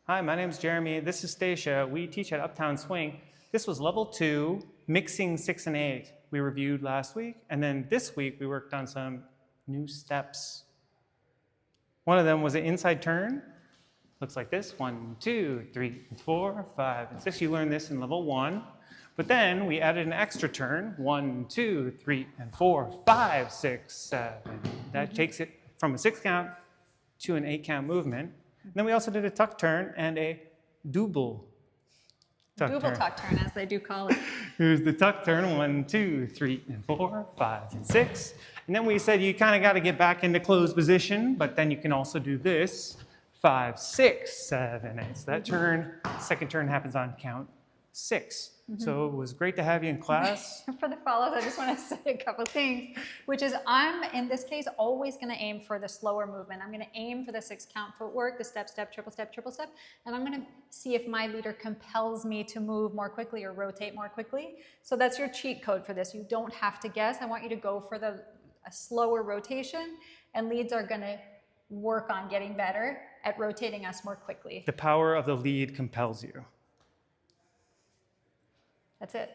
Hi, my name's Jeremy. This is Stacia. We teach at Uptown Swing. This was level 2, mixing 6 and 8. We reviewed last week, and then this week we worked on some new steps. One of them was an inside turn. Looks like this: 1, 2, 3, 4, 5, and 6. You learned this in level 1. But then we added an extra turn: 1, 2, 3, and 4, 5, 6, 7. That takes it from a 6 count to an 8 count movement. And then we also did a tuck turn and a double tuck turn. Double tuck turn, as they do call it. Here's the tuck turn: 1, 2, 3, and 4, 5, and 6. And then we said you kind of got to get back into closed position, but then you can also do this: 5, 6, 7, 8. So that turn, second turn, happens on count 6. So it was great to have you in class. For the follows, I just want to say a couple things, which is I'm, in this case, always going to aim for the slower movement. I'm going to aim for the 6 count footwork, the step, step, triple step, triple step, and I'm going to see if my leader compels me to move more quickly or rotate more quickly. So that's your cheat code for this. You don't have to guess. I want you to go for a slower rotation, and leads are going to work on getting better at rotating us more quickly. The power of the lead compels you. That's it.